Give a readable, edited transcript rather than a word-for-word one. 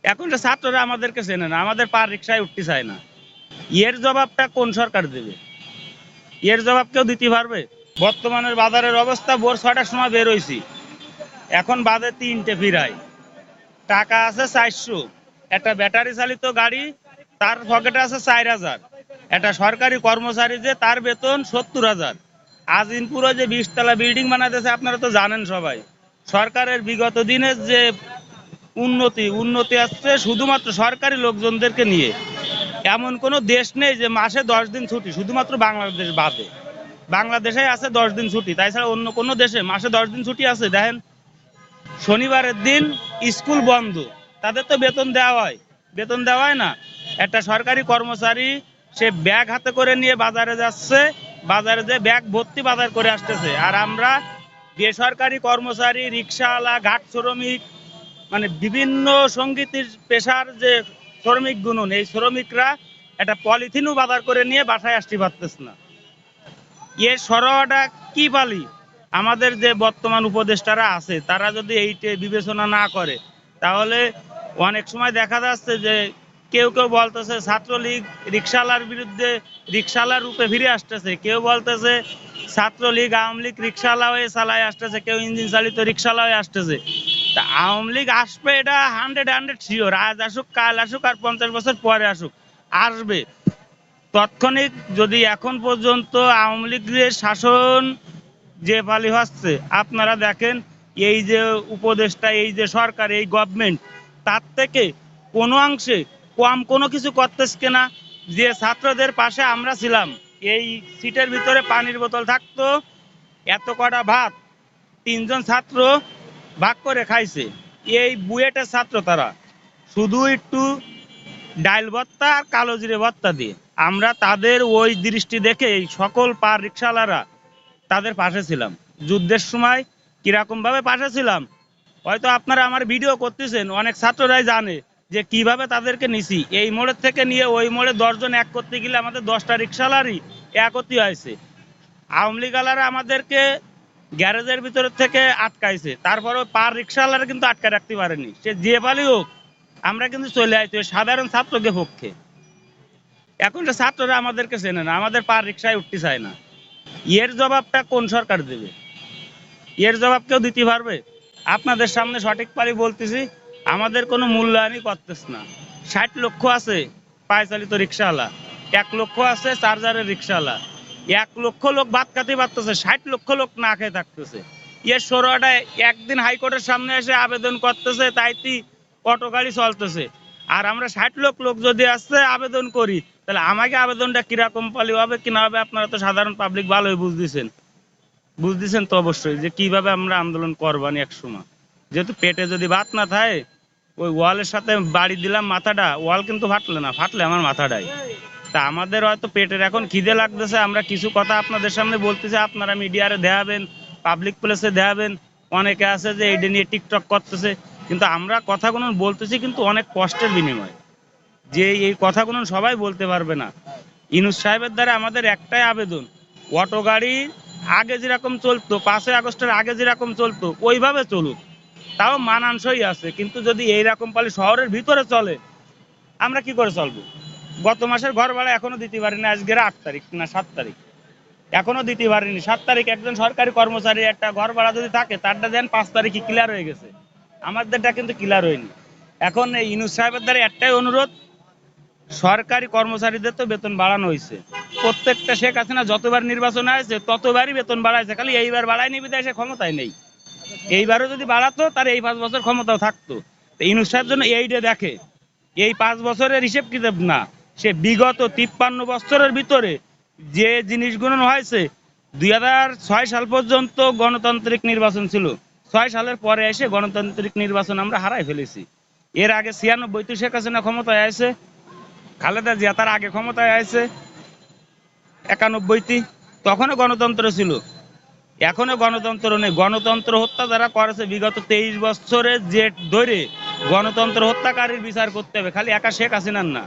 এখন যে ছাত্ররা আমাদেরকে চেনে না, আমাদের পার রিক্সায় উঠতে চায় না। এর জবাবটা কোন সরকার দেবে? এর জবাব কেউ দিতে পারবে? বর্তমানের বাজারের অবস্থা, ভোর 6টার সময় বের হয়েছি, এখন বাজে 3টে ফিরাই। টাকা আছে 400, একটা ব্যাটারি চালিত গাড়ি, তার পকেটে আছে 4000। একটা সরকারি কর্মচারী যে তার বেতন 70,000। আজিমপুরে যে 20 তলা বিল্ডিং বানাতেছে, আপনারা তো জানেন সবাই। সরকারের বিগত দিনের যে উন্নতি আসছে শুধুমাত্র সরকারি লোকজনদেরকে নিয়ে। এমন কোনো দেশ নেই যে মাসে 10 দিন ছুটি, শুধুমাত্র বাংলাদেশ বাদে। বাংলাদেশে আছে 10 দিন ছুটি, তাছাড়া অন্য কোনো দেশে মাসে 10 দিন ছুটি আছে দেখেন? শনিবারের দিন স্কুল বন্ধ, তাদের তো বেতন দেওয়া হয়? বেতন দেওয়া হয় না। একটা সরকারি কর্মচারী সে ব্যাগ হাতে করে নিয়ে বাজারে যাচ্ছে, বাজারে যে ব্যাগ ভর্তি বাজার করে আসতেছে, আর আমরা বেসরকারি কর্মচারী, রিক্সাওয়ালা, ঘাট শ্রমিক, মানে বিভিন্ন সঙ্গীতের পেশার যে শ্রমিক গুনুন, এই শ্রমিকরা একটা পলিথিনও বাজার করে নিয়ে বাসায় আসতে পারতেছে না। এর সরোয়াটা কি পালি? আমাদের যে বর্তমান উপদেষ্টারা আছে তারা যদি এইটা বিবেচনা না করে, তাহলে অনেক সময় দেখা যাচ্ছে যে কেউ কেউ বলতেছে ছাত্রলীগ রিক্সাওয়ালার বিরুদ্ধে, রিক্সাওয়ালার রূপে ফিরে আসতেছে। কেউ বলতেছে ছাত্রলীগ আওয়ামী লীগ রিক্সাওয়ালা হয়ে চালায় আসতেছে, কেউ ইঞ্জিন চালিত রিক্সাওয়ালা হয়ে আসতেছে। তা আওয়ামী লীগ আসবে, এটা 100 শিওর। আজ আসুক, কাল আসুক, আর 50 বছর পরে আসুক, আসবে। তাৎক্ষণিক যদি এখন পর্যন্ত আওয়ামী লীগের শাসন যে পালি হচ্ছে, আপনারা দেখেন এই যে উপদেষ্টা, এই যে সরকার, এই গভর্নমেন্ট, তার থেকে কোনো অংশে কম কোনো কিছু করতেছে কিনা? যে ছাত্রদের পাশে আমরা ছিলাম, এই সিটের ভিতরে পানির বোতল থাকতো, এত কটা ভাত 3জন ছাত্র ভাগ করে খাইছে। এই বুয়েটের ছাত্র, তারা শুধু একটু ডাইল ভর্তা আর কালো জিরে ভর্তা দিয়ে। আমরা তাদের ওই দৃষ্টি দেখে এই সকল পার রিক্সাওয়ালারা তাদের পাশে ছিলাম। যুদ্ধের সময় কিরকম ভাবে পাশে ছিলাম, হয়তো আপনারা আমার ভিডিও করতেছেন, অনেক ছাত্ররাই জানে যে কিভাবে তাদেরকে নিছি। এই মোড়ের থেকে নিয়ে ওই মোড়ে 10 জন এক করতে গেলে আমাদের 10টা রিক্সাওয়ালারই একত্রই হয়েছে। আওয়ামী লীগালারা আমাদেরকে গ্যারেজের ভিতর থেকে আটকাইছে, তারপরেও পার রিক্সাওয়ালারা কিন্তু আটকা রাখতে পারেনি। সে যে পালি হোক, আমরা কিন্তু চলে আসছি সাধারণ ছাত্রকে পক্ষে। এখন যে ছাত্ররা আমাদেরকে চেনে না, আমাদের পার রিক্সায় উঠতে চায় না। এর জবাবটা কোন সরকার দেবে? এর জবাব কেউ দিতে পারবে? আপনাদের সামনে সঠিক পারি বলতেছি, আমাদের কোনো মূল্যায়নই করতেছে না। 60 লক্ষ আছে পায়চালিত রিক্সাওয়ালা, 1 লক্ষ আছে চার্জারের রিক্সাওয়ালা, 1 লক্ষ লোক ভাত খাতে পারতেছে, 60 লক্ষ লোক না খেয়ে থাকতেছে। এর সরোয়াটা একদিন হাইকোর্টের সামনে এসে আবেদন করতেছে, তাইতি অটো গাড়ি চলতেছে। আর আমরা 60 লক্ষ লোক যদি আসছে আবেদন করি, তাহলে আমাকে আবেদনটা কিরকম পালি হবে কি না হবে, আপনারা তো সাধারণ পাবলিক ভালোই বুঝতেছেন তো অবশ্যই যে কিভাবে আমরা আন্দোলন করবানি এক সময়। যেহেতু পেটে যদি ভাত না থাকে, ওই ওয়ালের সাথে বাড়ি দিলাম মাথাটা, ওয়াল কিন্তু ফাটলে না, ফাটলে আমার মাথাটাই। তা আমাদের হয়তো পেটের এখন খিদে লাগতেছে, আমরা কিছু কথা আপনাদের সামনে বলতেছি, আপনারা মিডিয়ারে দেখাবেন, পাবলিক প্লেসে দেখাবেন। অনেকে আছে যে এইটা নিয়ে টিকটক করতেছে, কিন্তু আমরা কথাগুলো বলতেছি কিন্তু অনেক কষ্টের বিনিময়। যে এই কথাগুলো সবাই বলতে পারবে না। ইউনূস সাহেবের দ্বারা আমাদের একটাই আবেদন, অটো গাড়ি আগে যেরকম চলতো, 5ই আগস্টের আগে যেরকম চলতো ওইভাবে চলুক, তাও মানানসই আছে। কিন্তু যদি এইরকম পালি শহরের ভিতরে চলে, আমরা কি করে চলবো? গত মাসের ঘর ভাড়া এখনো দিতে পারিনি, আজকের 8 তারিখ না 7 তারিখ, এখনো দিতে পারিনি। 7 তারিখ একজন সরকারি কর্মচারী একটা ঘর ভাড়া যদি থাকে, তারটা দেন 5 তারিখে ক্লিয়ার হয়ে গেছে, আমাদেরটা কিন্তু ক্লিয়ার হয়নি। এখন এই ইউনূস সাহেবের দ্বারা একটাই অনুরোধ, সরকারি কর্মচারীদের তো বেতন বাড়ানো হয়েছে, প্রত্যেকটা শেখ হাসিনা যতবার নির্বাচন হয়েছে ততবারই বেতন বাড়াইছে, খালি এইবার বাড়ায়নি বিধায় সে ক্ষমতায় নেই। এইবারও যদি বাড়াতো তার এই 5 বছর ক্ষমতাও থাকতো। ইউনূস সাহেব জন্য এইটা দেখে, এই 5 বছরের হিসেব কিতাব না, সে বিগত 53 বছরের ভিতরে যে জিনিসগুলো হয়েছে। 2006 সাল পর্যন্ত গণতান্ত্রিক নির্বাচন ছিল, 6 সালের পরে এসে গণতান্ত্রিক নির্বাচন আমরা হারাই ফেলেছি। এর আগে 96 শেখ হাসিনা ক্ষমতায় আছে, খালেদা জিয়া তার আগে ক্ষমতায় আছে 91, তখনও গণতন্ত্র ছিল, এখনো গণতন্ত্র নেই। গণতন্ত্র হত্যা যারা করেছে বিগত 23 বছরের জেট ধরে, গণতন্ত্র হত্যাকারীর বিচার করতে হবে, খালি একা শেখ হাসিনার না।